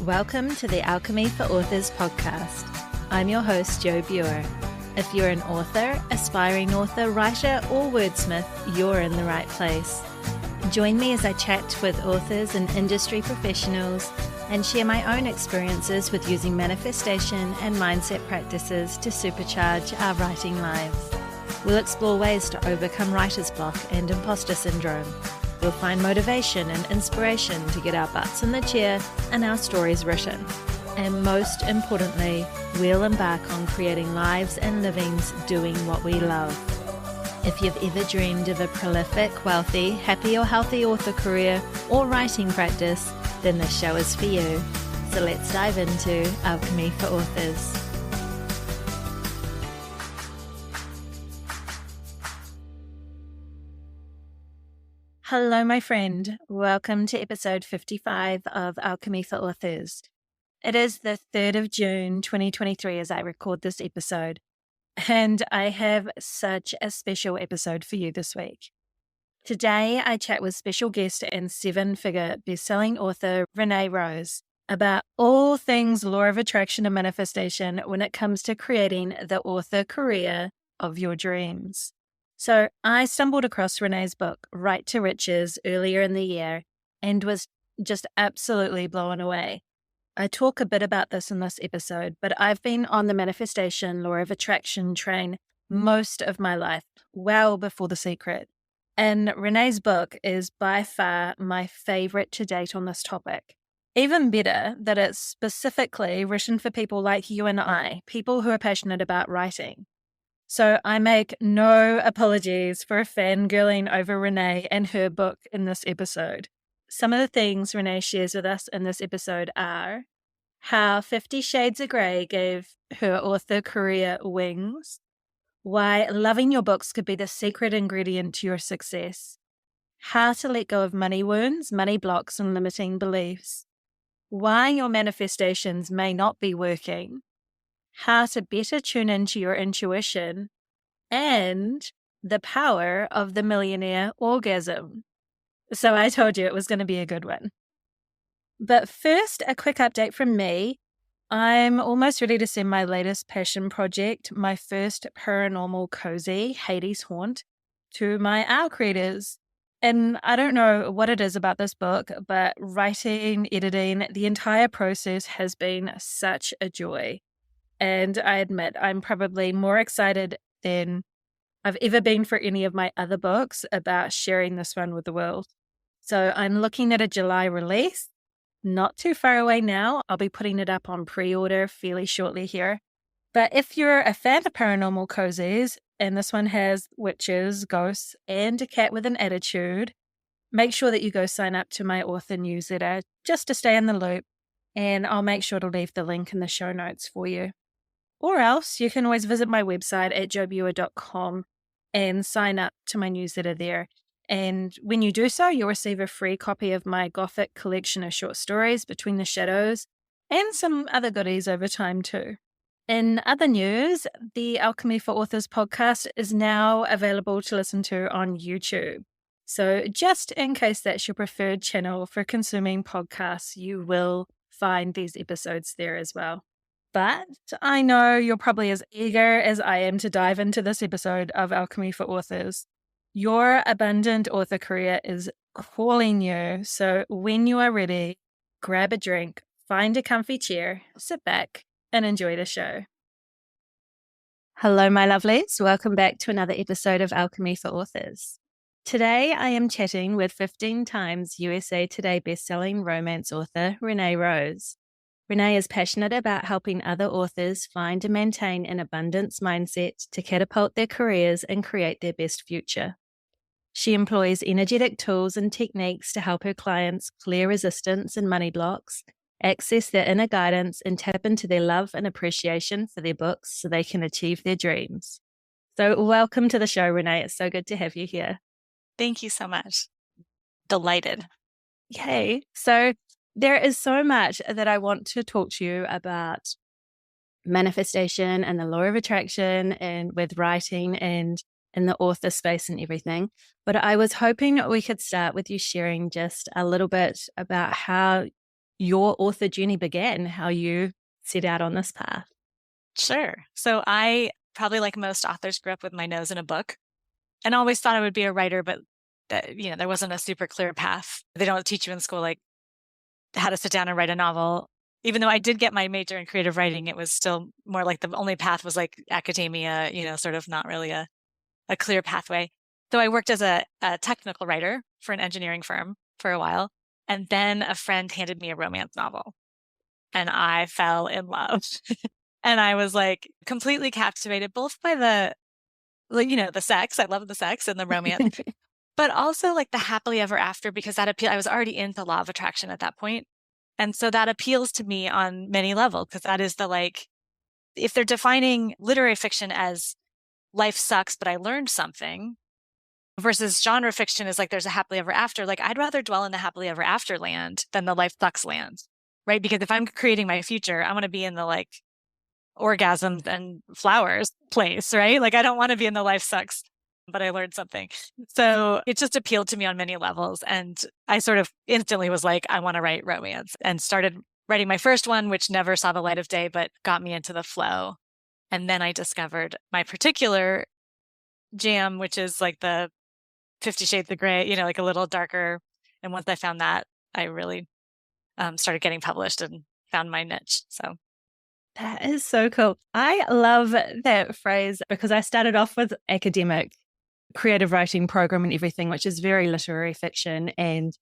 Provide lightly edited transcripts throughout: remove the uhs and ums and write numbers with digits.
Welcome to the Alchemy for Authors podcast. I'm your host, Jo Buer. If you're an author, aspiring author, writer, or wordsmith, you're in the right place. Join me as I chat with authors and industry professionals and share my own experiences with using manifestation and mindset practices to supercharge our writing lives. We'll explore ways to overcome writer's block and imposter syndrome. We'll find motivation and inspiration to get our butts in the chair and our stories written. And most importantly, we'll embark on creating lives and livings doing what we love. If you've ever dreamed of a prolific, wealthy, happy or healthy author career or writing practice, then this show is for you. So let's dive into Alchemy for Authors. Hello, my friend. Welcome to episode 55 of Alchemy for Authors. It is the 3rd of June, 2023, as I record this episode, and I have such a special episode for you this week. Today, I chat with special guest and 7-figure bestselling author Renee Rose about all things law of attraction and manifestation when it comes to creating the author career of your dreams. So I stumbled across Renee's book, Right to Riches, earlier in the year and was just absolutely blown away. I talk a bit about this in this episode, but I've been on the manifestation law of attraction train most of my life, well before The Secret. And Renee's book is by far my favorite to date on this topic. Even better that it's specifically written for people like you and I, people who are passionate about writing. So I make no apologies for fangirling over Renee and her book in this episode. Some of the things Renee shares with us in this episode are how 50 Shades of Grey gave her author career wings, why loving your books could be the secret ingredient to your success, how to let go of money wounds, money blocks, and limiting beliefs, why your manifestations may not be working, how to better tune into your intuition, and the power of the Millionaire Orgasm. So I told you it was going to be a good one. But first, a quick update from me. I'm almost ready to send my latest passion project, my first paranormal cozy, Hades Haunt, to my ALC readers. And I don't know what it is about this book, but writing, editing, the entire process has been such a joy. And I admit I'm probably more excited than I've ever been for any of my other books about sharing this one with the world. So I'm looking at a July release, not too far away now. I'll be putting it up on pre-order fairly shortly here. But if you're a fan of paranormal cozies, and this one has witches, ghosts, and a cat with an attitude, make sure that you go sign up to my author newsletter just to stay in the loop. And I'll make sure to leave the link in the show notes for you. Or else you can always visit my website at jobuer.com and sign up to my newsletter there. And when you do so, you'll receive a free copy of my Gothic collection of short stories, Between the Shadows, and some other goodies over time too. In other news, the Alchemy for Authors podcast is now available to listen to on YouTube. So just in case that's your preferred channel for consuming podcasts, you will find these episodes there as well. But I know you're probably as eager as I am to dive into this episode of Alchemy for Authors. Your abundant author career is calling you. So when you are ready, grab a drink, find a comfy chair, sit back, and enjoy the show. Hello, my lovelies. Welcome back to another episode of Alchemy for Authors. Today, I am chatting with 15 times USA Today bestselling romance author Renee Rose. Renee is passionate about helping other authors find and maintain an abundance mindset to catapult their careers and create their best future. She employs energetic tools and techniques to help her clients clear resistance and money blocks, access their inner guidance, and tap into their love and appreciation for their books so they can achieve their dreams. So welcome to the show, Renee. It's so good to have you here. Thank you so much. Delighted. Yay. So there is so much that I want to talk to you about manifestation and the law of attraction and with writing and in the author space and everything. But I was hoping we could start with you sharing just a little bit about how your author journey began, how you set out on this path. Sure. So I probably, like most authors, grew up with my nose in a book and always thought I would be a writer, but there wasn't a super clear path. They don't teach you in school like how to sit down and write a novel. Even though I did get my major in creative writing, it was still more like the only path was like academia, sort of not really a clear pathway. So I worked as a technical writer for an engineering firm for a while. And then a friend handed me a romance novel and I fell in love. And I was like completely captivated both by the sex. I love the sex and the romance, but also like the happily ever after because that appeal. I was already into law of attraction at that point. And so that appeals to me on many levels because that is if they're defining literary fiction as life sucks, but I learned something versus genre fiction is like there's a happily ever after. Like I'd rather dwell in the happily ever after land than the life sucks land, right? Because if I'm creating my future, I want to be in the like orgasms and flowers place, right? Like I don't want to be in the life sucks, but I learned something. So it just appealed to me on many levels. And I sort of instantly was like, I want to write romance and started writing my first one, which never saw the light of day, but got me into the flow. And then I discovered my particular jam, which is like the 50 Shades of Grey, like a little darker. And once I found that, I really started getting published and found my niche. So That is so cool. I love that phrase because I started off with academic creative writing program and everything, which is very literary fiction. And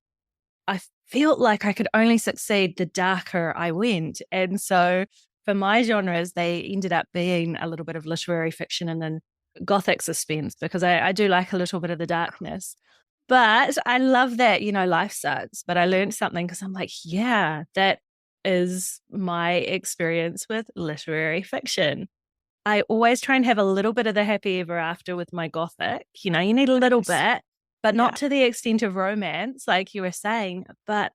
I felt like I could only succeed the darker I went. And so for my genres, they ended up being a little bit of literary fiction and then gothic suspense because I do like a little bit of the darkness. But I love that, life sucks. But I learned something because I'm like, yeah, that is my experience with literary fiction. I always try and have a little bit of the happy ever after with my gothic. You need a little bit, but not to the extent of romance, like you were saying. But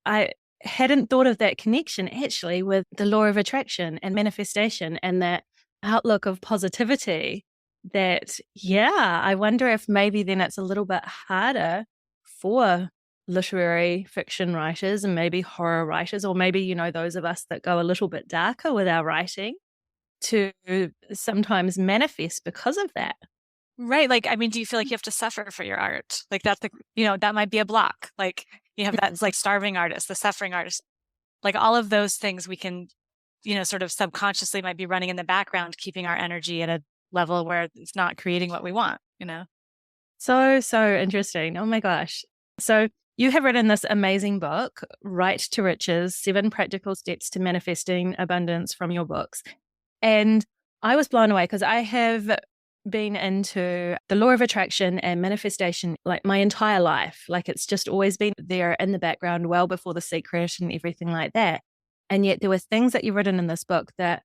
I hadn't thought of that connection actually with the law of attraction and manifestation and that outlook of positivity that, yeah, I wonder if maybe then it's a little bit harder for literary fiction writers and maybe horror writers, or maybe, those of us that go a little bit darker with our writing to sometimes manifest because of that. right. Like, I mean, do you feel like you have to suffer for your art? Like that might be a block. Like you have that like starving artist, the suffering artist, like all of those things we can, sort of subconsciously might be running in the background, keeping our energy at a level where it's not creating what we want. So, so interesting. Oh my gosh. So you have written this amazing book, Right to Riches, 7 Practical Steps to Manifesting Abundance from your books. And I was blown away because I have been into the law of attraction and manifestation like my entire life. Like it's just always been there in the background well before The Secret and everything like that. And yet there were things that you've written in this book that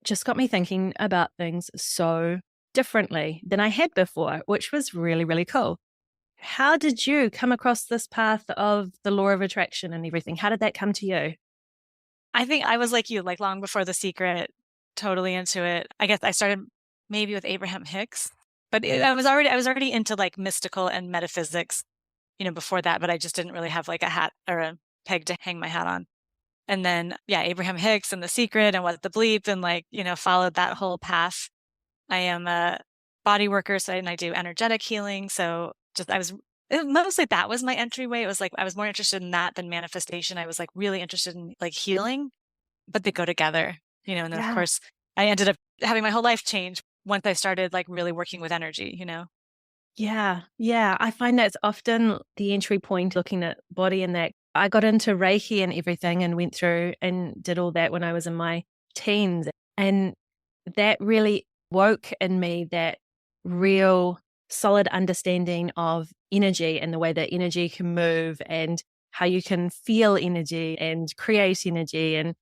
just got me thinking about things so differently than I had before, which was really, really cool. How did you come across this path of the law of attraction and everything? How did that come to you? I think I was like you, like long before The Secret, totally into it. I guess I started maybe with Abraham Hicks, but I was already into like mystical and metaphysics, before that, but I just didn't really have like a hat or a peg to hang my hat on. And then, yeah, Abraham Hicks and The Secret and What the Bleep and like, followed that whole path. I am a body worker, and I do energetic healing. So mostly that was my entryway. It was like I was more interested in that than manifestation. I was like really interested in like healing, but they go together, and then of Yeah. course I ended up having my whole life change once I started like really working with energy. Yeah. Yeah. I find that's often the entry point looking at body and that. I got into Reiki and everything and went through and did all that when I was in my teens. And that really woke in me that real solid understanding of energy and the way that energy can move and how you can feel energy and create energy and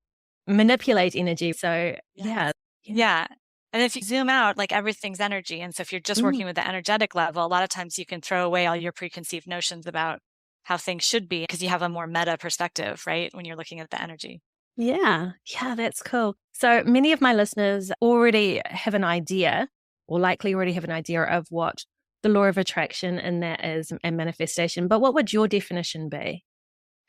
manipulate energy. So, yeah. Yeah. And if you zoom out, like everything's energy. And so if you're just Mm, working with the energetic level, a lot of times you can throw away all your preconceived notions about how things should be because you have a more meta perspective, right? When you're looking at the energy. yeah. Yeah, that's cool. So many of my listeners already have an idea, or likely already have an idea of what the law of attraction and that is and manifestation. But what would your definition be?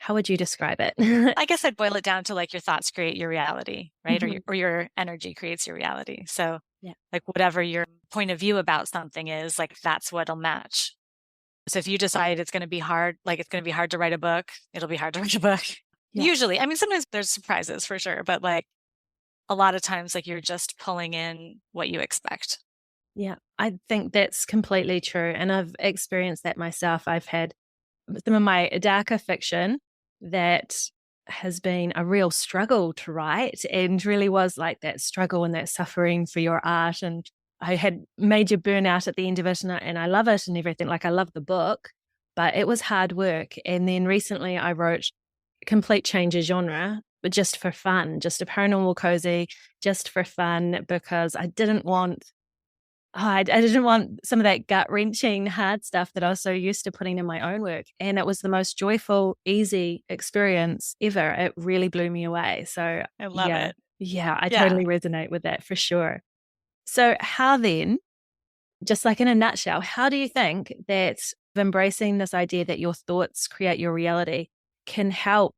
How would you describe it? I guess I'd boil it down to like your thoughts create your reality, right? Mhm. Or your energy creates your reality. So Yeah. like whatever your point of view about something is, like that's what'll match. So if you decide it's going to be hard, like it's going to be hard to write a book, it'll be hard to write a book. Yeah. Usually, I mean, sometimes there's surprises for sure, but like a lot of times, like you're just pulling in what you expect. Yeah. I think that's completely true. And I've experienced that myself. I've had some of my darker fiction that has been a real struggle to write and really was like that struggle and that suffering for your art. And I had major burnout at the end of it, and I love it and everything. Like, I love the book, but it was hard work. And then recently I wrote complete change of genre, but just for fun, just a paranormal cozy, just for fun, because I didn't want I didn't want some of that gut wrenching hard stuff that I was so used to putting in my own work. And it was the most joyful, easy experience ever. It really blew me away. So, I love yeah, it. yeah, I Yeah. totally resonate with that for sure. So, how then, just like in a nutshell, how do you think that embracing this idea that your thoughts create your reality can help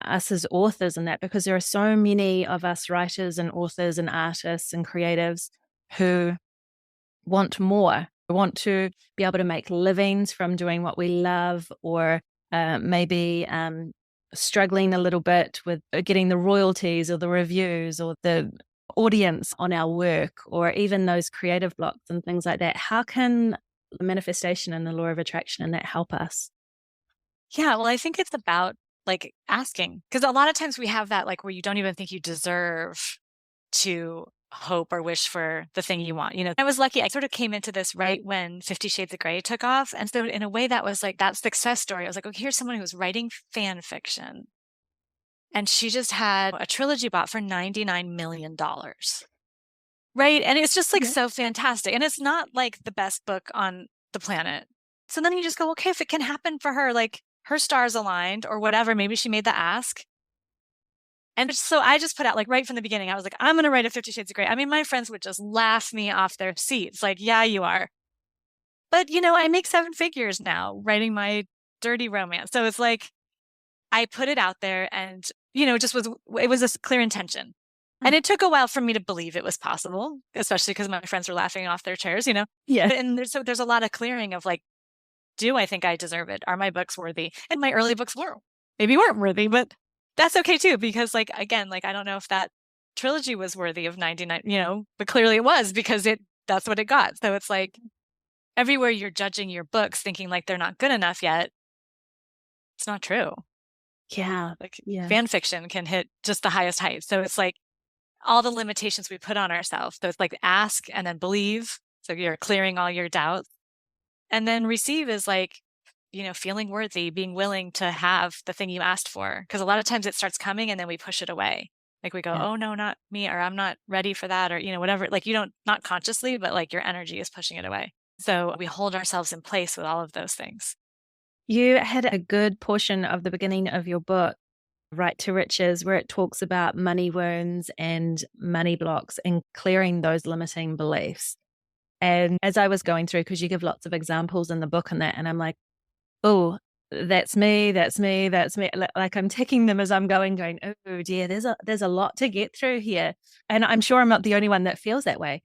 us as authors in that? Because there are so many of us writers and authors and artists and creatives who want more. We want to be able to make livings from doing what we love, or maybe struggling a little bit with getting the royalties or the reviews or the audience on our work, or even those creative blocks and things like that. How can the manifestation and the law of attraction and that help us? Yeah. Well, I think it's about like asking, because a lot of times we have that like where you don't even think you deserve to hope or wish for the thing you want. I was lucky. I sort of came into this right when 50 Shades of Grey took off. And so in a way that was like that success story. I was like, okay, here's someone who's writing fan fiction. And she just had a trilogy bought for $99 million. Right. And it's just like Yeah. so fantastic. And it's not like the best book on the planet. So then you just go, okay, if it can happen for her, like her stars aligned or whatever, maybe she made the ask. And so I just put out like right from the beginning, I was like, I'm going to write a 50 Shades of Grey. I mean, my friends would just laugh me off their seats. Like, yeah, you are. But, I make seven figures now writing my dirty romance. So it's like, I put it out there and, it was a clear intention. And Mm. it took a while for me to believe it was possible, especially because my friends were laughing off their chairs. Yeah. And there's a lot of clearing of like, do I think I deserve it? Are my books worthy? And my early books maybe weren't worthy, but that's okay too, because like, again, like, I don't know if that trilogy was worthy of 99, but clearly it was because that's what it got. So it's like everywhere you're judging your books thinking like they're not good enough yet, it's not true. Yeah. Like Yeah. fan fiction can hit just the highest heights. So it's like all the limitations we put on ourselves. So it's like ask and then believe. So you're clearing all your doubts. And then receive is like, feeling worthy, being willing to have the thing you asked for. Because a lot of times it starts coming and then we push it away. Like we go, Yeah. oh, no, not me, or I'm not ready for that, or, whatever. Like you don't, not consciously, but like your energy is pushing it away. So we hold ourselves in place with all of those things. You had a good portion of the beginning of your book, Right to Riches, where it talks about money wounds and money blocks and clearing those limiting beliefs. And as I was going through, because you give lots of examples in the book on that, and I'm like, oh, that's me, that's me, that's me. Like, I'm taking them as I'm going, oh dear, there's a lot to get through here. And I'm sure I'm not the only one that feels that way.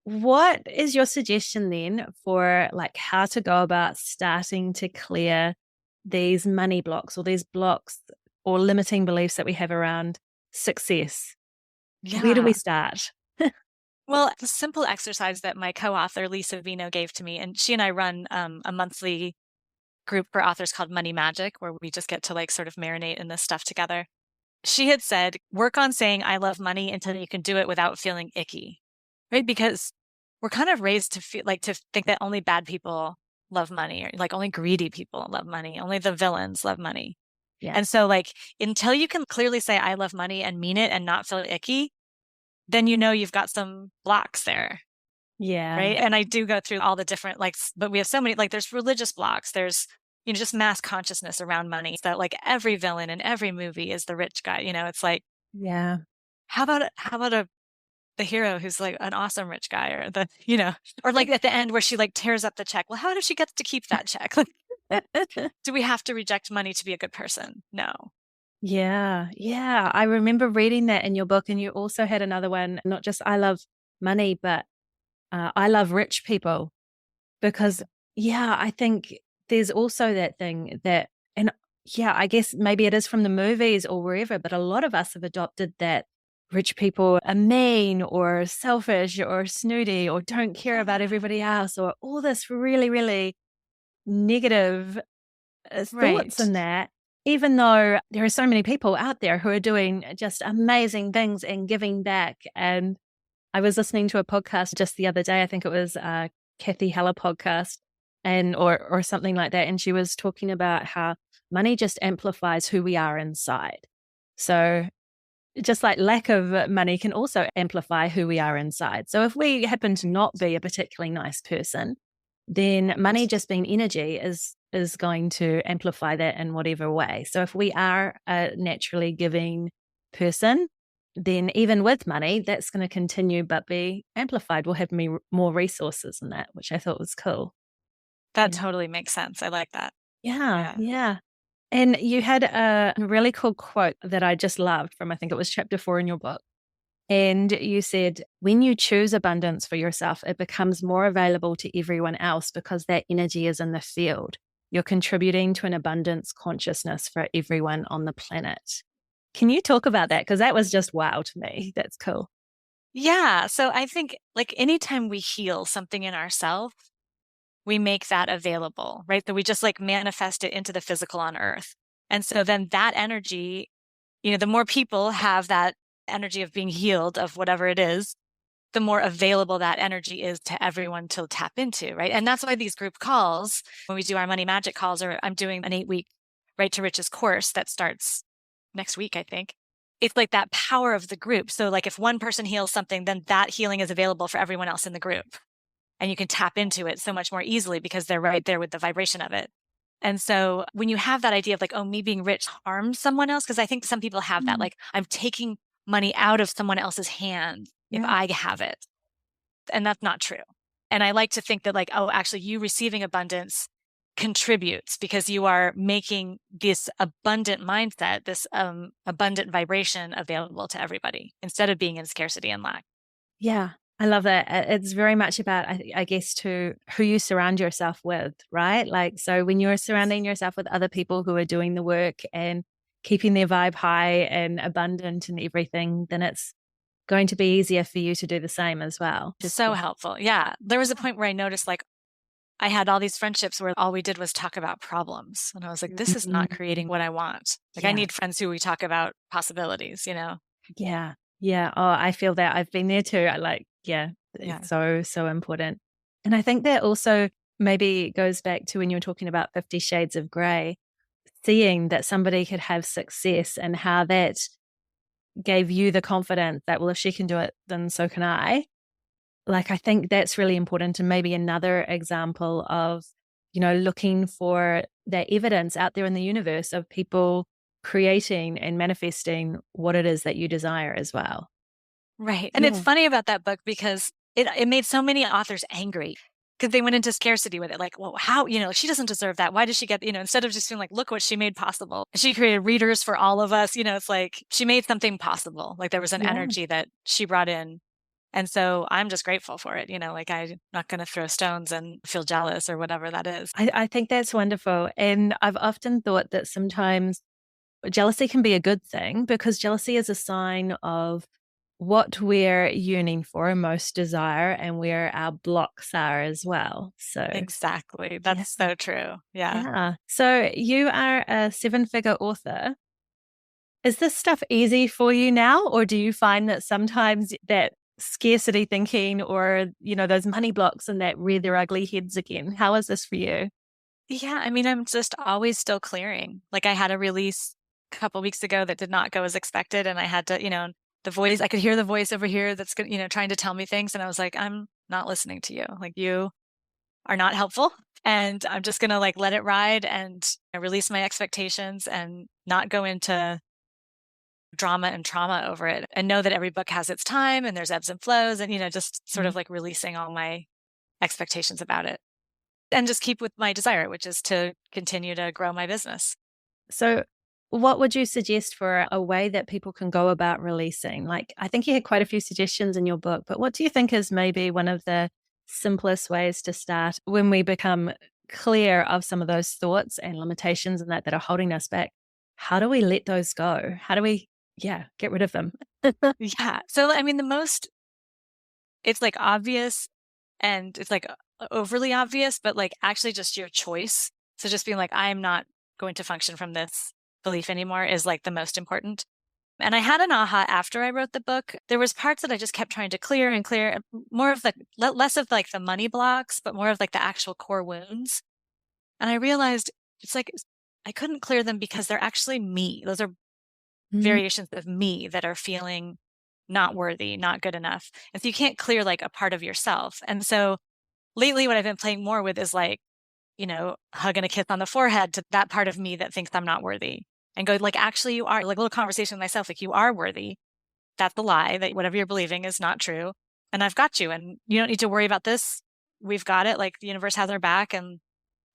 What is your suggestion then for like how to go about starting to clear these money blocks or these blocks or limiting beliefs that we have around success? Where do we Yeah. start? Well, the simple exercise that my co-author, Lisa Vino, gave to me, and she and I run a monthly group for authors called Money Magic, where we just get to like sort of marinate in this stuff together. She had said, work on saying, I love money until you can do it without feeling icky, right? Because we're kind of raised to feel like to think that only bad people love money, or like only greedy people love money, only the villains love money. Yeah. And so like until you can clearly say I love money and mean it and not feel icky, then you've got some blocks there. Yeah. Right. And I do go through all the different but we have so many, like there's religious blocks, there's just mass consciousness around money, that like every villain in every movie is the rich guy. It's like, Yeah. how about the hero who's like an awesome rich guy, or or like at the end where she like tears up the check. Well, how does she get to keep that check? Do we have to reject money to be a good person? No. Yeah. Yeah. I remember reading that in your book. And you also had another one, not just I love money, but I love rich people. Because, yeah, I think there's also that thing that, and yeah, I guess maybe it is from the movies or wherever, but a lot of us have adopted that rich people are mean or selfish or snooty or don't care about Yeah. everybody else or all this really, really negative thoughts Right. in that, even though there are so many people out there who are doing just amazing things and giving back. And I was listening to a podcast just the other day. I think it was Kathy Heller podcast and or something like that. And she was talking about how money just amplifies who we are inside. So just like lack of money can also amplify who we are inside. So if we happen to not be a particularly nice person, then money just being energy is going to amplify that in whatever way. So if we are a naturally giving person, then even with money, that's going to continue but be amplified. We'll have more resources in that, which I thought was cool. That Yeah. totally makes sense. I like that. Yeah. Yeah. Yeah. And you had a really cool quote that I just loved from, I think it was chapter 4 in your book. And you said, when you choose abundance for yourself, it becomes more available to everyone else because that energy is in the field. You're contributing to an abundance consciousness for everyone on the planet. Can you talk about that? Because that was just wow to me. That's cool. Yeah. So I think like anytime we heal something in ourselves, we make that available, right? That we just like manifest it into the physical on earth. And so then that energy, the more people have that energy of being healed of whatever it is, the more available that energy is to everyone to tap into, right? And that's why these group calls, when we do our money magic calls, or I'm doing an 8-week Right to Riches course that starts next week, I think. It's like that power of the group. So like if one person heals something, then that healing is available for everyone else in the group. And you can tap into it so much more easily because they're right there with the vibration of it. And so when you have that idea of like, oh, me being rich harms someone else, because I think some people have that, Mm, like, I'm taking money out of someone else's hand if yeah. I have it. And that's not true. And I like to think that, like, oh, actually, you receiving abundance contributes because you are making this abundant mindset, this abundant vibration available to everybody instead of being in scarcity and lack. Yeah. I love that. It's very much about, I guess, to who you surround yourself with, right? Like, so when you're surrounding yourself with other people who are doing the work and keeping their vibe high and abundant and everything, then it's going to be easier for you to do the same as well. Just So helpful. Yeah. There was a point where I noticed, like, I had all these friendships where all we did was talk about problems. And I was like, this is not mm, creating what I want. Like, I yeah, need friends who we talk about possibilities. yeah, yeah. Oh, I feel that. I've been there too. I like, yeah, Yeah. it's so, so important. And I think that also maybe goes back to when you were talking about 50 Shades of Grey, seeing that somebody could have success and how that gave you the confidence that, well, if she can do it, then so can I. Like, I think that's really important. And maybe another example of, looking for that evidence out there in the universe of people creating and manifesting what it is that you desire as well. Right. And it's Yeah. funny about that book because it made so many authors angry because they went into scarcity with it. Like, well, how, she doesn't deserve that. Why does she get, instead of just being like, look what she made possible. She created readers for all of us. It's like she made something possible. Like there was an Yeah. energy that she brought in. And so I'm just grateful for it. Like I'm not going to throw stones and feel jealous or whatever that is. I think that's wonderful. And I've often thought that sometimes jealousy can be a good thing because jealousy is a sign of what we're yearning for, most desire, and where our blocks are as well. So, Exactly. yeah. That's so true. Yeah. Yeah. So, you are a 7-figure author. Is this stuff easy for you now? Or do you find that sometimes that scarcity thinking or, those money blocks and that rear their ugly heads again? How is this for you? Yeah, I mean, I'm just always still clearing. Like I had a release a couple weeks ago that did not go as expected, and I had to, the voice, I could hear the voice over here that's trying to tell me things, and I was like, I'm not listening to you. Like you are not helpful, and I'm just gonna like let it ride and release my expectations and not go into drama and trauma over it, and know that every book has its time and there's ebbs and flows, and just sort Mm. of like releasing all my expectations about it. and just keep with my desire, which is to continue to grow my business. So, what would you suggest for a way that people can go about releasing? Like, I think you had quite a few suggestions in your book, but what do you think is maybe one of the simplest ways to start when we become clear of some of those thoughts and limitations and that are holding us back? How do we let those go? How do we, get rid of them? Yeah. So, I mean, it's like obvious and it's like overly obvious, but like actually just your choice. So just being like, I am not going to function from this belief anymore is like the most important. And I had an aha after I wrote the book. There was parts that I just kept trying to clear and clear, more of the less of like the money blocks, but more of like the actual core wounds. And I realized it's like I couldn't clear them because they're actually me. Those are Mm. variations of me that are feeling not worthy, not good enough. And so you can't clear like a part of yourself. And so lately what I've been playing more with is like, hug and a kiss on the forehead to that part of me that thinks I'm not worthy and go like, actually you are, like a little conversation with myself, like you are worthy. That's the lie, that whatever you're believing is not true. And I've got you and you don't need to worry about this. We've got it. Like the universe has our back. And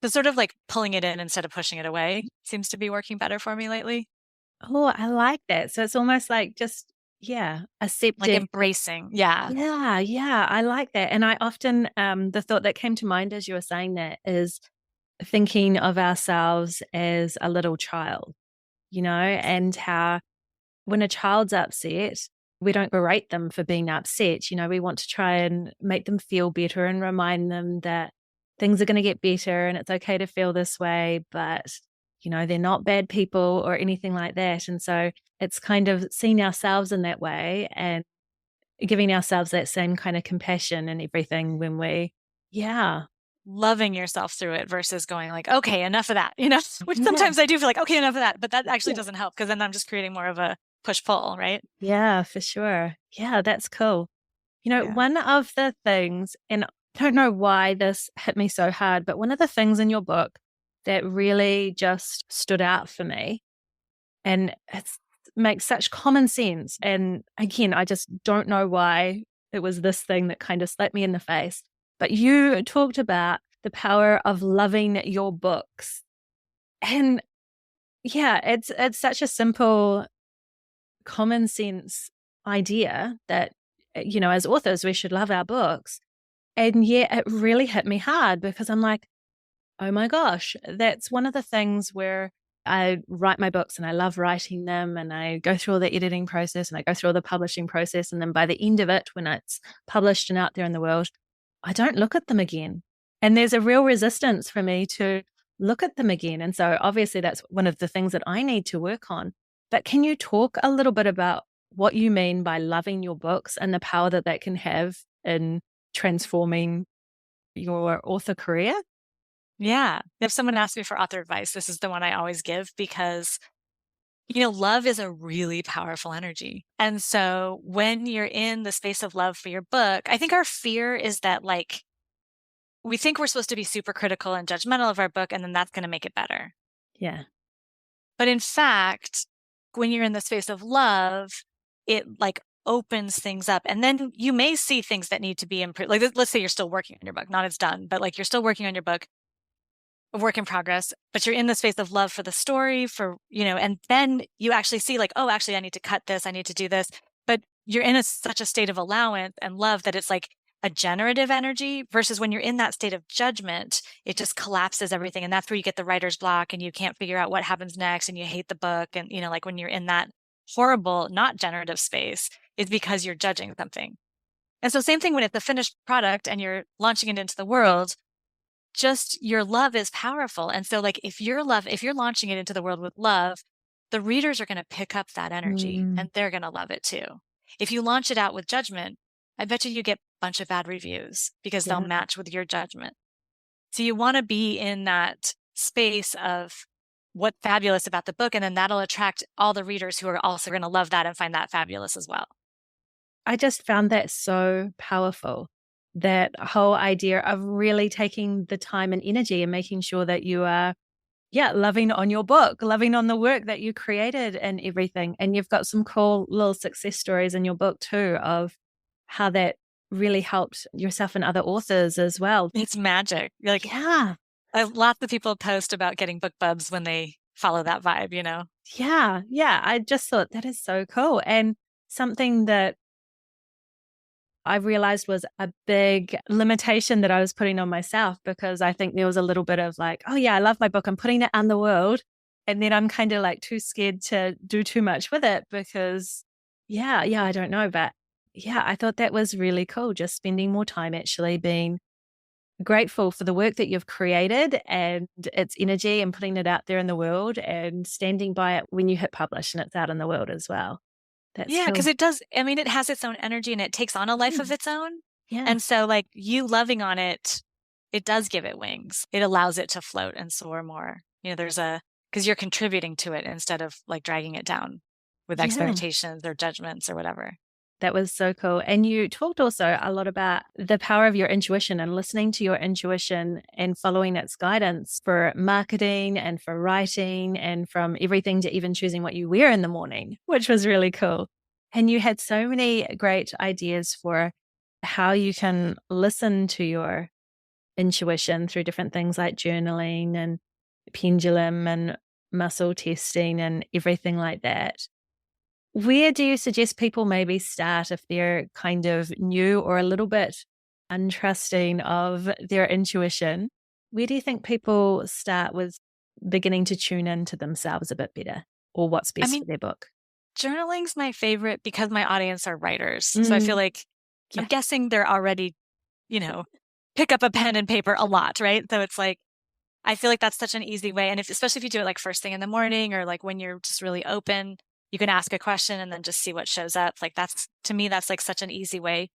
the sort of like pulling it in instead of pushing it away seems to be working better for me lately. Oh, I like that. So it's almost like just, Like accepting. embracing. Yeah. Yeah, I like that. And I often, the thought that came to mind as you were saying that is thinking of ourselves as a little child, and how when a child's upset, we don't berate them for being upset. We want to try and make them feel better and remind them that things are going to get better and it's okay to feel this way, but, they're not bad people or anything like that. And so it's kind of seeing ourselves in that way and giving ourselves that same kind of compassion and everything when yeah, Loving yourself through it versus going like, okay, enough of that, which yeah, sometimes I do feel like, okay, enough of that, but that actually yeah, doesn't help because then I'm just creating more of a push pull, right? yeah, for sure. Yeah, that's cool. Yeah. One of the things, and I don't know why this hit me so hard, but one of the things in your book that really just stood out for me, and it makes such common sense. And again, I just don't know why it was this thing that kind of slapped me in the face. But you talked about the power of loving your books. And it's such a simple, common sense idea that, as authors, we should love our books. And yet it really hit me hard because I'm like, oh my gosh, that's one of the things where I write my books and I love writing them and I go through all the editing process and I go through all the publishing process. And then by the end of it, when it's published and out there in the world, I don't look at them again. And there's a real resistance for me to look at them again. And so obviously that's one of the things that I need to work on. But can you talk a little bit about what you mean by loving your books and the power that that can have in transforming your author career? Yeah. If someone asks me for author advice, this is the one I always give because, love is a really powerful energy. And so when you're in the space of love for your book, I think our fear is that like, we think we're supposed to be super critical and judgmental of our book, and then that's going to make it better. Yeah. But in fact, when you're in the space of love, it like opens things up. And then you may see things that need to be improved. Like, let's say you're still working on your book, not it's done, but like you're still working on your book, a work in progress, but you're in the space of love for the story, and then you actually see like, oh, actually, I need to cut this, I need to do this. But you're in such a state of allowance and love that it's like a generative energy versus when you're in that state of judgment, it just collapses everything. And that's where you get the writer's block and you can't figure out what happens next and you hate the book. And, like when you're in that horrible, not generative space, it's because you're judging something. And so same thing when it's a finished product and you're launching it into the world, just your love is powerful. And so like if you're launching it into the world with love, the readers are going to pick up that energy Mm, and they're going to love it too. If you launch it out with judgment, I bet you get a bunch of bad reviews because they'll yeah. match with your judgment. So you want to be in that space of what's fabulous about the book, and then that'll attract all the readers who are also going to love that and find that fabulous as well. I just found that so powerful. That whole idea of really taking the time and energy and making sure that you are, loving on your book, loving on the work that you created and everything. And you've got some cool little success stories in your book too of how that really helped yourself and other authors as well. It's magic. Like, Yeah. lots of people post about getting book bubs when they follow that vibe, you know? Yeah. Yeah. I just thought that is so cool. And something that I realized was a big limitation that I was putting on myself, because I think there was a little bit of like, oh, yeah, I love my book. I'm putting it on the world. And then I'm kind of like too scared to do too much with it because, yeah, I don't know. But yeah, I thought that was really cool. Just spending more time actually being grateful for the work that you've created and its energy and putting it out there in the world and standing by it when you hit publish and it's out in the world as well. That's Yeah, because cool. it does. I mean, it has its own energy and it takes on a life of Mm. its own. Yeah. And so, like, you loving on it, it does give it wings. It allows it to float and soar more. You know, because you're contributing to it instead of like dragging it down with Yeah. expectations or judgments or whatever. That was so cool. And you talked also a lot about the power of your intuition and listening to your intuition and following its guidance for marketing and for writing and from everything to even choosing what you wear in the morning, which was really cool. And you had so many great ideas for how you can listen to your intuition through different things like journaling and pendulum and muscle testing and everything like that. Where do you suggest people maybe start if they're kind of new or a little bit untrusting of their intuition? Where do you think people start with beginning to tune into themselves a bit better or what's I best for mean, their book? journaling's my favorite because my audience are writers. So I feel Mm, like I'm yeah. guessing they're already, you know, pick up a pen and paper a lot, right? So it's like, I feel like that's such an easy way. And especially if you do it like first thing in the morning or like when you're just really open, you can ask a question and then just see what shows up. Like to me, that's like such an easy way.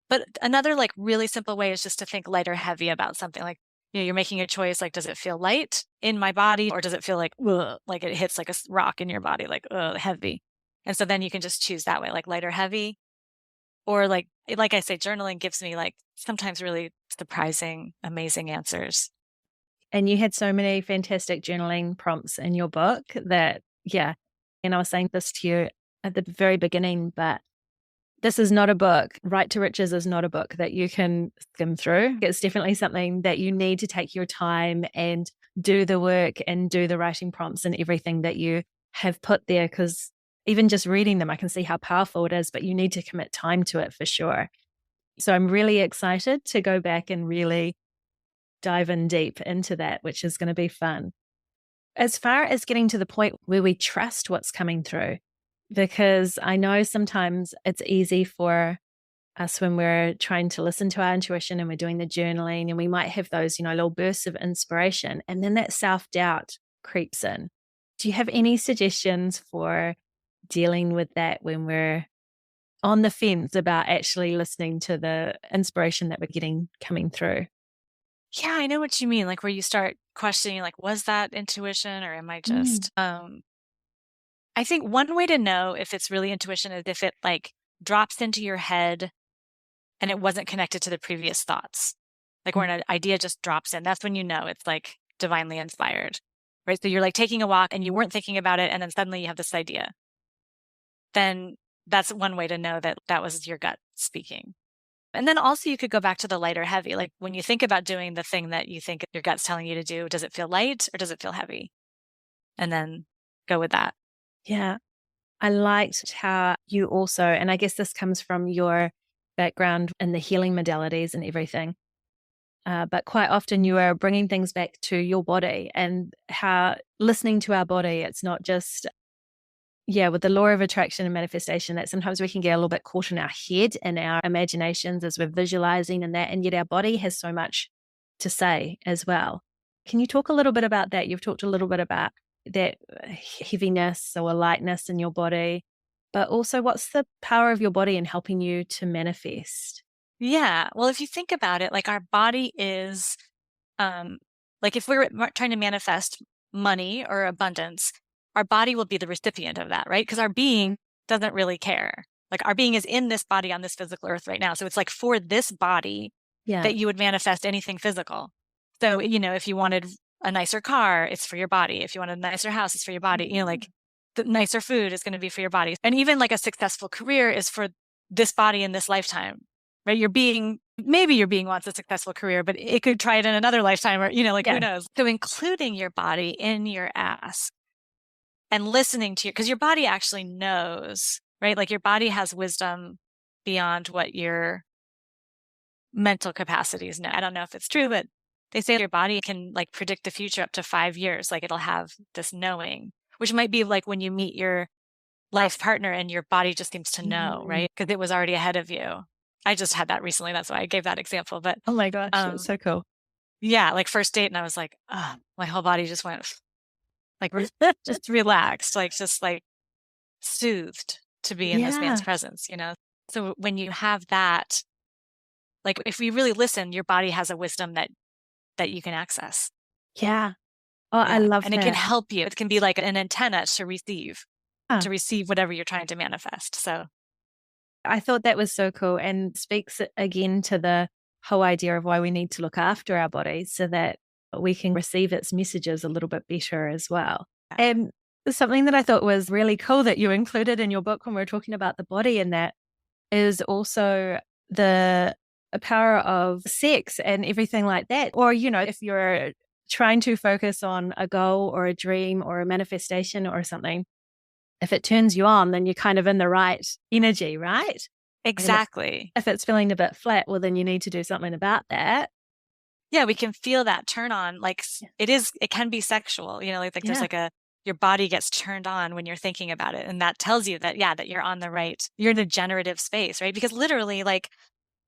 But another like really simple way is just to think light or heavy about something. Like, you're making a choice. Like, does it feel light in my body or does it feel like, ugh, like it hits like a rock in your body, like, ugh, heavy. And so then you can just choose that way, like light or heavy. Or like I say, journaling gives me like sometimes really surprising, amazing answers. And you had so many fantastic journaling prompts in your book that, yeah. And I was saying this to you at the very beginning, but this is not a book. Right to Riches is not a book that you can skim through. It's definitely something that you need to take your time and do the work and do the writing prompts and everything that you have put there. Because even just reading them, I can see how powerful it is, but you need to commit time to it for sure. So I'm really excited to go back and really dive in deep into that, which is going to be fun. As far as getting to the point where we trust what's coming through, because I know sometimes it's easy for us when we're trying to listen to our intuition and we're doing the journaling and we might have those, little bursts of inspiration and then that self-doubt creeps in. Do you have any suggestions for dealing with that when we're on the fence about actually listening to the inspiration that we're getting coming through? Yeah, I know what you mean. Like where you start questioning, like, was that intuition or am I Mm, just, I think one way to know if it's really intuition is if it like drops into your head and it wasn't connected to the previous thoughts. Like where an idea just drops in. That's when you know it's like divinely inspired, right? So you're like taking a walk and you weren't thinking about it. And then suddenly you have this idea. Then that's one way to know that that was your gut speaking. And then also you could go back to the light or heavy. Like when you think about doing the thing that you think your gut's telling you to do, does it feel light or does it feel heavy? And then go with that. yeah. I liked how you also, and I guess this comes from your background in the healing modalities and everything, but quite often you are bringing things back to your body and how listening to our body, it's not just, yeah, with the law of attraction and manifestation, that sometimes we can get a little bit caught in our head and our imaginations as we're visualizing and that, and yet our body has so much to say as well. Can you talk a little bit about that? You've talked a little bit about that heaviness or lightness in your body, but also what's the power of your body in helping you to manifest? Yeah. Well, if you think about it, like our body is, um, like if we're trying to manifest money or abundance, our body will be the recipient of that, right? Because our being doesn't really care. Like our being is in this body on this physical earth right now. So it's like for this body Yeah. that you would manifest anything physical. So, if you wanted a nicer car, it's for your body. If you wanted a nicer house, it's for your body. Like the nicer food is going to be for your body. And even like a successful career is for this body in this lifetime. right? Maybe your being wants a successful career, but it could try it in another lifetime or, who knows? So including your body in your ask and listening to because your body actually knows, right? Like your body has wisdom beyond what your mental capacities know. I don't know if it's true, but they say your body can like predict the future up to 5 years. Like it'll have this knowing, which might be like when you meet your life partner and your body just seems to know, right? Because it was already ahead of you. I just had that recently. That's why I gave that example. But oh my gosh, that's so cool. Yeah, like first date, and I was like, oh, my whole body just went like just relaxed, like just like soothed to be in this man's presence, So when you have that, like if we really listen, your body has a wisdom that you can access. Yeah. Oh, Yeah. I love and that. it can help you. It can be like an antenna to receive whatever you're trying to manifest. So I thought that was so cool and speaks again to the whole idea of why we need to look after our bodies so that we can receive its messages a little bit better as well. And something that I thought was really cool that you included in your book when we were talking about the body, and that is also the power of sex and everything like that. Or, if you're trying to focus on a goal or a dream or a manifestation or something, if it turns you on, then you're kind of in the right energy, right? exactly. If it's feeling a bit flat, well, then you need to do something about that. Yeah, we can feel that turn on. Like it can be sexual, there's like your body gets turned on when you're thinking about it. And that tells you that, that you're in a generative space, right? Because literally like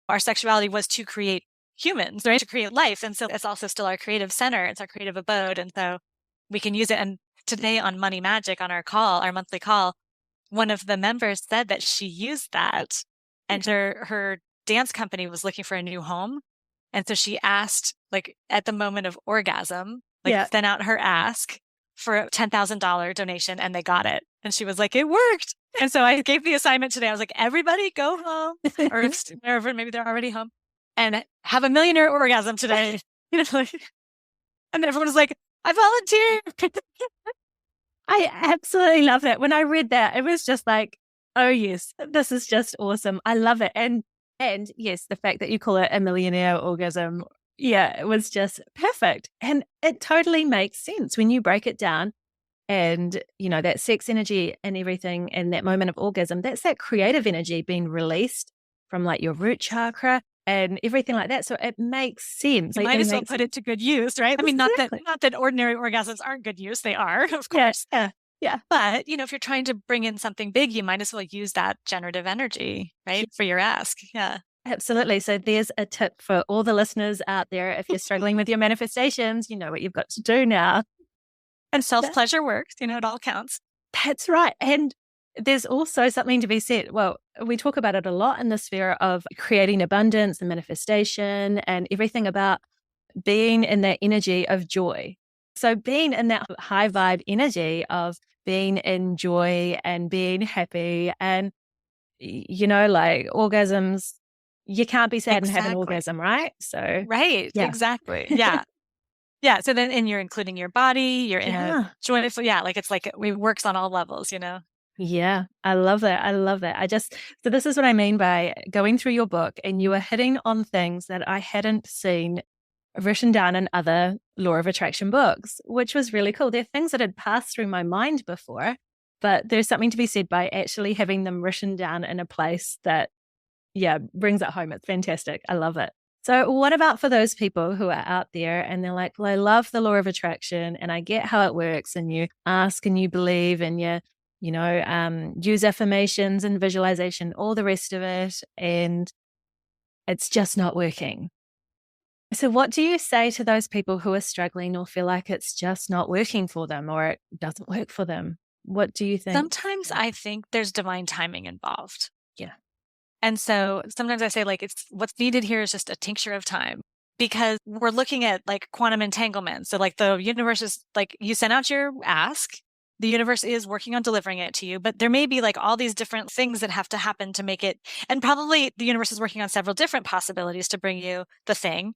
our sexuality was to create humans, right? To create life. And so it's also still our creative center. It's our creative abode. And so we can use it. And today on Money Magic, on our monthly call, one of the members said that she used that and her dance company was looking for a new home. And so she asked, like at the moment of orgasm, sent out her ask for a $10,000 donation, and they got it. And she was like, it worked. And so I gave the assignment today. I was like, everybody go home, or maybe they're already home, and have a millionaire orgasm today. And everyone was like, I volunteer. I absolutely love that. When I read that, it was just like, oh yes, this is just awesome. I love it. And yes, the fact that you call it a millionaire orgasm, it was just perfect. And it totally makes sense when you break it down. And, that sex energy and everything and that moment of orgasm, that's that creative energy being released from like your root chakra and everything like that. So it makes sense. You might as well put it to good use, right? I mean, not that ordinary orgasms aren't good use. They are, of course. Yeah. But, if you're trying to bring in something big, you might as well use that generative energy, right? For your ask. Yeah. Absolutely. So there's a tip for all the listeners out there. If you're struggling with your manifestations, you know what you've got to do now. And self-pleasure works, it all counts. That's right. And there's also something to be said. Well, we talk about it a lot in the sphere of creating abundance and manifestation and everything about being in that energy of joy. So being in that high vibe energy of being in joy and being happy and, like orgasms, you can't be sad and have an orgasm, right? So, right. Exactly. Yeah. Yeah. So then, you're including your body, you're in a joyful, like it's like it works on all levels, Yeah, I love that. I love that. So this is what I mean by going through your book and you are hitting on things that I hadn't seen written down in other law of attraction books, which was really cool. They're things that had passed through my mind before, but there's something to be said by actually having them written down in a place that, brings it home. It's fantastic. I love it. So what about for those people who are out there and they're like, well, I love the law of attraction and I get how it works, and you ask and you believe and you use affirmations and visualization, all the rest of it, and it's just not working. So what do you say to those people who are struggling or feel like it's just not working for them or it doesn't work for them? What do you think? Sometimes I think there's divine timing involved. Yeah. And so sometimes I say it's what's needed here is just a tincture of time, because we're looking at like quantum entanglement. So like the universe is like, you sent out your ask, the universe is working on delivering it to you, but there may be like all these different things that have to happen to make it. And probably the universe is working on several different possibilities to bring you the thing.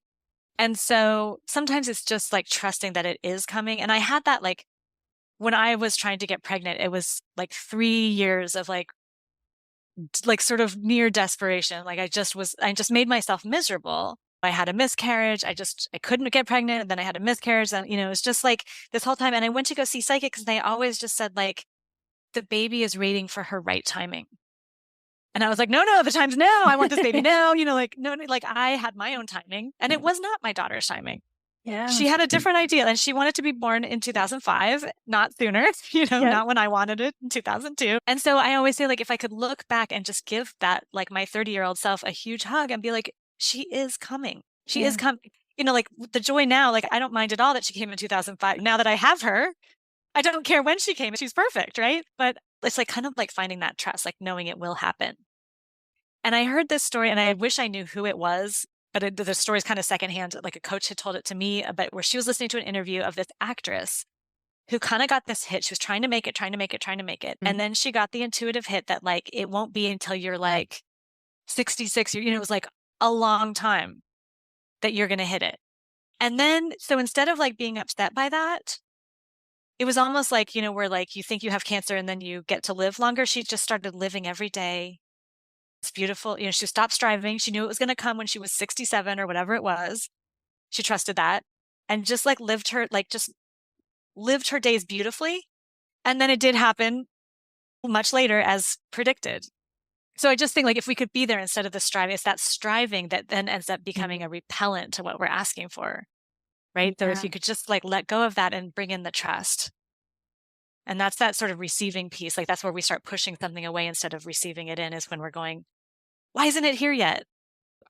And so sometimes it's just like trusting that it is coming. And I had that like when I was trying to get pregnant, it was like 3 years of like like sort of near desperation. Like I just made myself miserable. I had a miscarriage. I couldn't get pregnant. And then I had a miscarriage. And, it was just like this whole time. And I went to go see psychics and they always just said like, the baby is waiting for her right timing. And I was like, no, the time's now. I want this baby now. Like, no, like I had my own timing and it was not my daughter's timing. Yeah. She had a different idea and she wanted to be born in 2005, not sooner, not when I wanted it in 2002. And so I always say, like, if I could look back and just give that, like my 30-year-old self a huge hug and be like, she is coming. She is coming. Like the joy now, like I don't mind at all that she came in 2005. Now that I have her, I don't care when she came. She's perfect, right? But it's like kind of like finding that trust, like knowing it will happen. And I heard this story and I wish I knew who it was, but the story is kind of secondhand. Like a coach had told it to me, but where she was listening to an interview of this actress who kind of got this hit. She was trying to make it. Mm-hmm. And then she got the intuitive hit that like, it won't be until you're like 66, it was like a long time that you're going to hit it. And then, so instead of like being upset by that, it was almost like, where like you think you have cancer and then you get to live longer. She just started living every day. It's beautiful. She stopped striving. She knew it was going to come when she was 67 or whatever it was. She trusted that and just like lived her days beautifully. And then it did happen much later as predicted. So I just think like if we could be there instead of the striving, it's that striving that then ends up becoming a repellent to what we're asking for. Right. So if you could just like let go of that and bring in the trust. And that's that sort of receiving piece. Like that's where we start pushing something away instead of receiving it in, is when we're going, why isn't it here yet?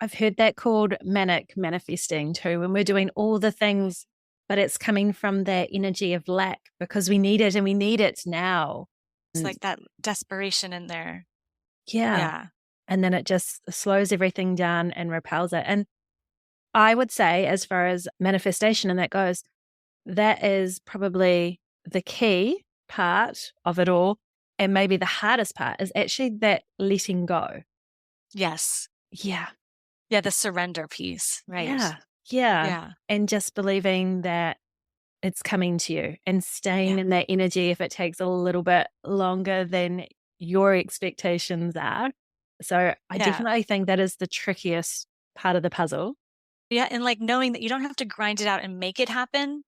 I've heard that called manic manifesting too, when we're doing all the things, but it's coming from that energy of lack because we need it and we need it now. It's like that desperation in there. Yeah. And then it just slows everything down and repels it. And I would say, as far as manifestation and that goes, that is probably the key part of it all. And maybe the hardest part is actually that letting go. Yes. Yeah. Yeah. The surrender piece. Right. Yeah. And just believing that it's coming to you and staying in that energy if it takes a little bit longer than your expectations are. So I definitely think that is the trickiest part of the puzzle. Yeah. And like knowing that you don't have to grind it out and make it happen.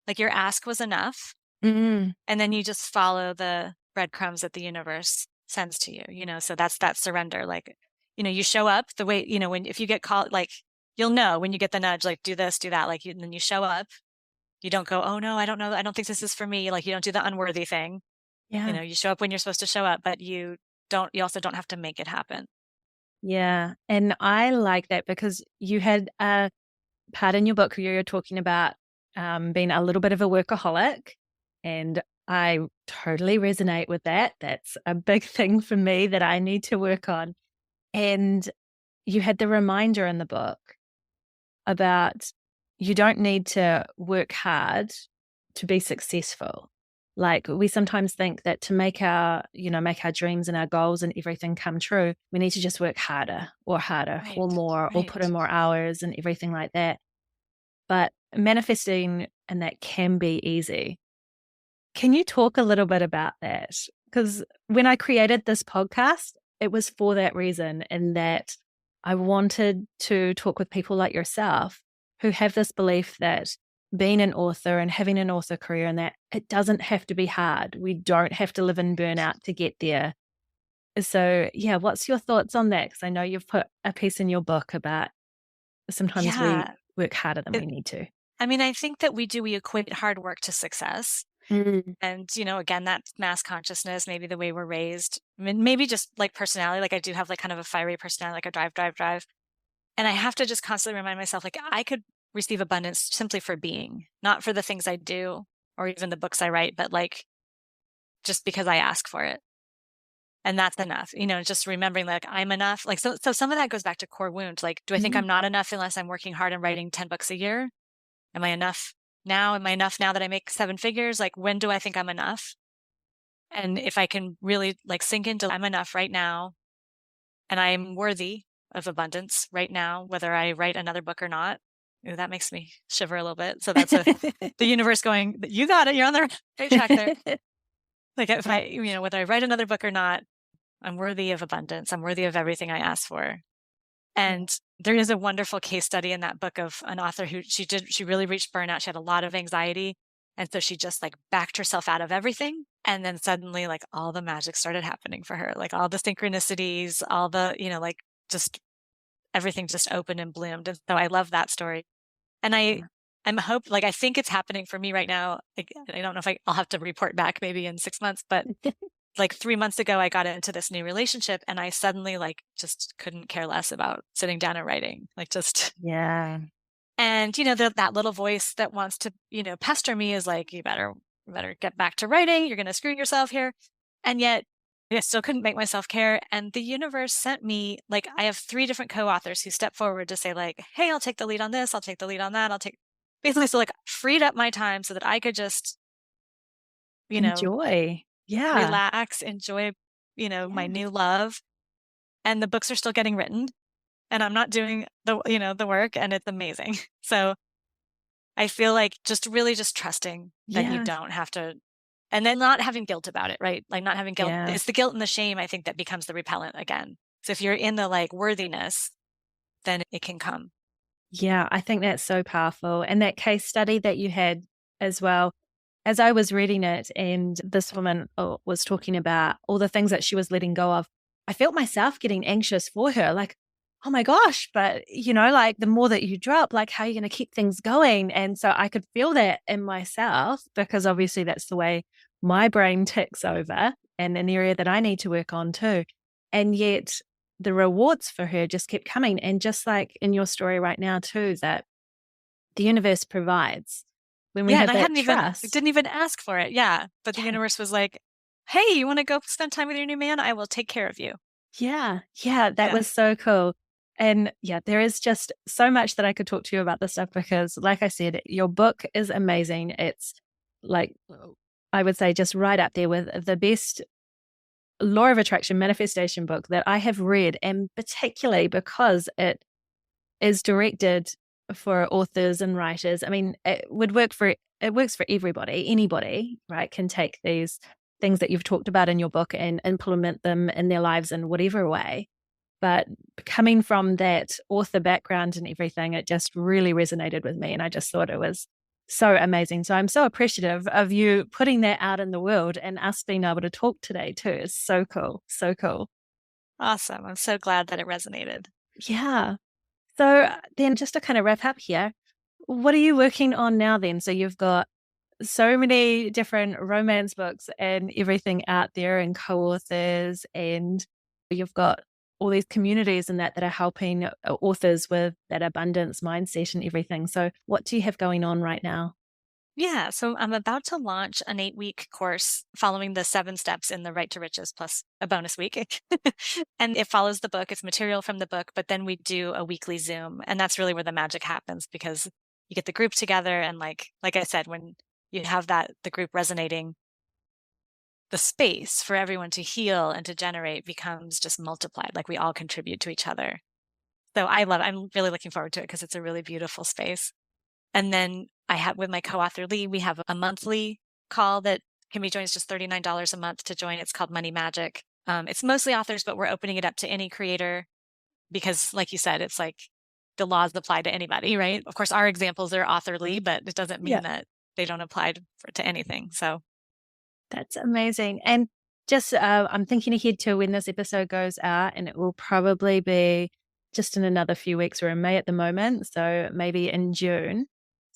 Like your ask was enough. Mm-hmm. And then you just follow the breadcrumbs that the universe sends to you, so that's that surrender. Like, you show up the way, if you get called, like, you'll know when you get the nudge, like do this, do that, like, and then you show up, you don't go, oh no, I don't know. I don't think this is for me. Like, you don't do the unworthy thing. Yeah. You show up when you're supposed to show up, but you also don't have to make it happen. Yeah. And I like that because you had a part in your book where you're talking about being a little bit of a workaholic. And I totally resonate with that. That's a big thing for me that I need to work on. And you had the reminder in the book about you don't need to work hard to be successful. Like we sometimes think that to make our dreams and our goals and everything come true, we need to just work harder or more or put in more hours and everything like that. But manifesting and that can be easy. Can you talk a little bit about that? Because when I created this podcast, it was for that reason, and that I wanted to talk with people like yourself who have this belief that being an author and having an author career and that it doesn't have to be hard. We don't have to live in burnout to get there. So, yeah, what's your thoughts on that? Because I know you've put a piece in your book about sometimes we work harder than we need to. I mean, I think that we equate hard work to success. Mm. And, again, that mass consciousness, maybe the way we're raised. I mean, maybe just like personality, like I do have like kind of a fiery personality, like a drive. And I have to just constantly remind myself, like I could receive abundance simply for being, not for the things I do or even the books I write, but like just because I ask for it. And that's enough, just remembering like I'm enough. Like, so some of that goes back to core wound. Like, do I think I'm not enough unless I'm working hard and writing 10 books a year? Am I enough now? Am I enough now that I make 7 figures? Like, when do I think I'm enough? And if I can really like sink into I'm enough right now and I'm worthy of abundance right now, whether I write another book or not, that makes me shiver a little bit. So that's the universe going, you got it. You're on the right track there. Like if I, whether I write another book or not, I'm worthy of abundance. I'm worthy of everything I ask for. And there is a wonderful case study in that book of an author who she really reached burnout. She had a lot of anxiety. And so she just like backed herself out of everything. And then suddenly like all the magic started happening for her, like all the synchronicities, all the, like just everything just opened and bloomed. And so I love that story. And I think it's happening for me right now. Like, I don't know if I'll have to report back maybe in 6 months, but like 3 months ago, I got into this new relationship and I suddenly like just couldn't care less about sitting down and writing, like just, Yeah. and that little voice that wants to, pester me is like, you better get back to writing. You're going to screw yourself here. And yet I still couldn't make myself care. And the universe sent me, like, I have 3 different co-authors who stepped forward to say like, hey, I'll take the lead on this. I'll take the lead on that. Basically, so like freed up my time so that I could just, Enjoy. Yeah. relax, enjoy, my Yeah. new love. And the books are still getting written and I'm not doing the work, and it's amazing. So I feel like just really just trusting that you Yeah. don't have to, and then not having guilt about it, right? Like not having guilt. Yeah. It's the guilt and the shame, I think, that becomes the repellent again. So if you're in the like worthiness, then it can come. Yeah, I think that's so powerful. And that case study that you had as well, as I was reading it, and this woman was talking about all the things that she was letting go of, I felt myself getting anxious for her. Like, oh my gosh, but like the more that you drop, like how are you going to keep things going? And so I could feel that in myself because obviously that's the way my brain ticks over and an area that I need to work on too. And yet the rewards for her just kept coming. And just like in your story right now, too, that the universe provides when we Yeah, and have I that didn't trust. even ask for it. Yeah, but the Yeah. universe was like, "Hey, you want to go spend time with your new man? I will take care of you." Yeah. Yeah. That Yeah. was so cool. And yeah, there is just so much that I could talk to you about this stuff because, like I said, your book is amazing. It's like, I would say, just right up there with the best law of attraction manifestation book that I have read, and particularly because is directed for authors and writers. I mean, it works for everybody. Anybody, right, can take these things that you've talked about in your book and implement them in their lives in whatever way. But coming from that author background and everything, it just really resonated with me. And I just thought it was so amazing. So I'm so appreciative of you putting that out in the world and us being able to talk today too. It's so cool. So cool. Awesome. I'm so glad that it resonated. Yeah. So then just to kind of wrap up here, what are you working on now then? So you've got so many different romance books and everything out there and co-authors, and you've got all these communities and that are helping authors with that abundance mindset and everything. So what do you have going on right now? Yeah, so I'm about to launch an 8-week course following the 7 steps in the Right to Riches plus a bonus week. And it follows the book, it's material from the book, but then we do a weekly Zoom. And that's really where the magic happens because you get the group together. And like I said, when you have the group resonating, the space for everyone to heal and to generate becomes just multiplied. Like we all contribute to each other. So I'm really looking forward to it because it's a really beautiful space. And then I have with my co-author Lee, we have a monthly call that can be joined. It's just $39 a month to join. It's called Money Magic. It's mostly authors, but we're opening it up to any creator because, like you said, it's like the laws apply to anybody, right? Of course, our examples are authorly, but it doesn't mean Yeah, that they don't apply to anything. So that's amazing. And just I'm thinking ahead to when this episode goes out, and it will probably be just in another few weeks. We're in May at the moment, so maybe in June.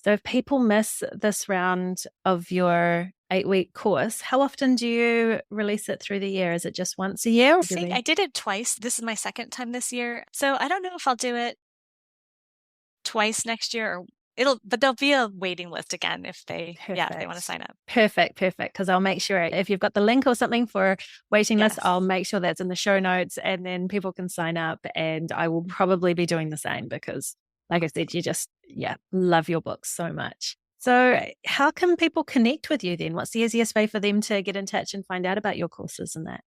So if people miss this round of your 8-week course, how often do you release it through the year? Is it just once a year? I think I did it twice. This is my second time this year. So I don't know if I'll do it twice next year or but there'll be a waiting list again if they want to Perfect. sign up. Perfect. Because I'll make sure if you've got the link or something for waiting list, Yes. I'll make sure that's in the show notes and then people can sign up. And I will probably be doing the same because, like I said, you just, love your book so much. So, how can people connect with you then? What's the easiest way for them to get in touch and find out about your courses and that?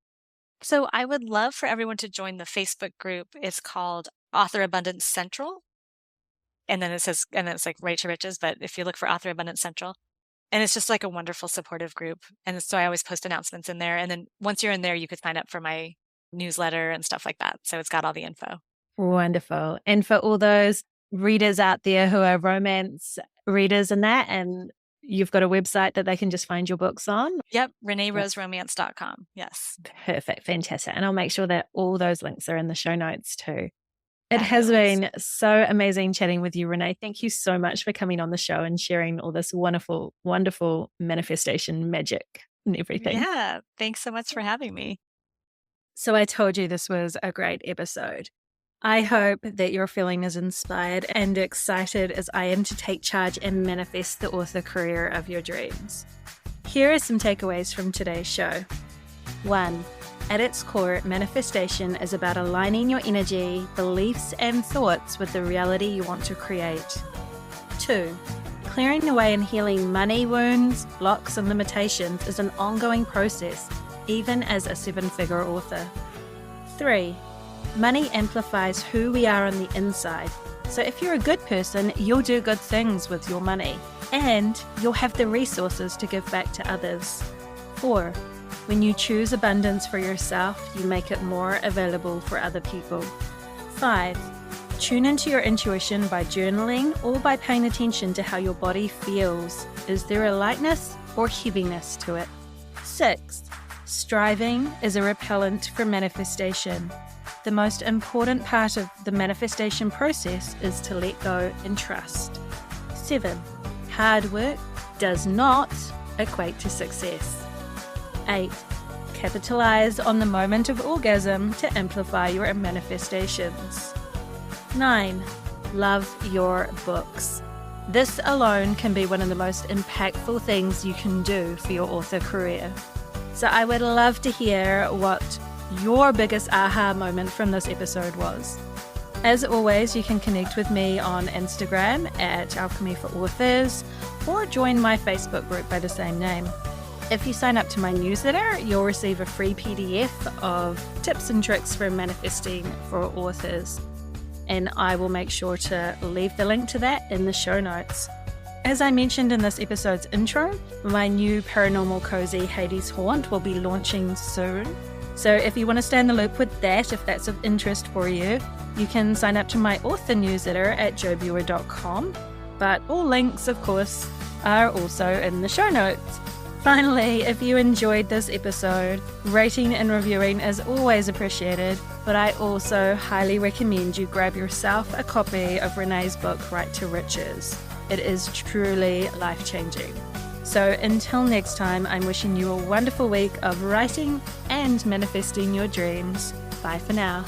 So I would love for everyone to join the Facebook group. It's called Author Abundance Central. And then it's like Right to Riches, but if you look for Author Abundance Central, and it's just like a wonderful supportive group. And so I always post announcements in there. And then once you're in there, you could sign up for my newsletter and stuff like that. So it's got all the info. Wonderful. And for all those readers out there who are romance readers and that, and you've got a website that they can just find your books on? Yep, reneeroseromance.com. Yes. Perfect. Fantastic. And I'll make sure that all those links are in the show notes too. It Fabulous. has been so amazing chatting with you, Renee. Thank you so much for coming on the show and sharing all this wonderful, wonderful manifestation magic and everything. Yeah. Thanks so much for having me. So I told you this was a great episode. I hope that you're feeling as inspired and excited as I am to take charge and manifest the author career of your dreams. Here are some takeaways from today's show. 1. At its core, manifestation is about aligning your energy, beliefs, and thoughts with the reality you want to create. 2. Clearing away and healing money wounds, blocks, and limitations is an ongoing process, even as a 7-figure author. 3. Money amplifies who we are on the inside. So if you're a good person, you'll do good things with your money, and you'll have the resources to give back to others. 4. When you choose abundance for yourself, you make it more available for other people. 5. Tune into your intuition by journaling or by paying attention to how your body feels. Is there a lightness or heaviness to it? 6. Striving is a repellent for manifestation. The most important part of the manifestation process is to let go and trust. 7. Hard work does not equate to success. 8. Capitalize on the moment of orgasm to amplify your manifestations. 9. Love your books. This alone can be one of the most impactful things you can do for your author career. So I would love to hear what your biggest aha moment from this episode was. As always, you can connect with me on Instagram at Alchemy for Authors or join my Facebook group by the same name. If you sign up to my newsletter, you'll receive a free PDF of tips and tricks for manifesting for authors. And I will make sure to leave the link to that in the show notes. As I mentioned in this episode's intro, my new Paranormal Cozy Hades Haunt will be launching soon. So if you want to stay in the loop with that, if that's of interest for you, you can sign up to my author newsletter at jobuer.com. But all links, of course, are also in the show notes. Finally, if you enjoyed this episode, rating and reviewing is always appreciated, but I also highly recommend you grab yourself a copy of Renee's book, Right to Riches. It is truly life-changing. So until next time, I'm wishing you a wonderful week of writing and manifesting your dreams. Bye for now.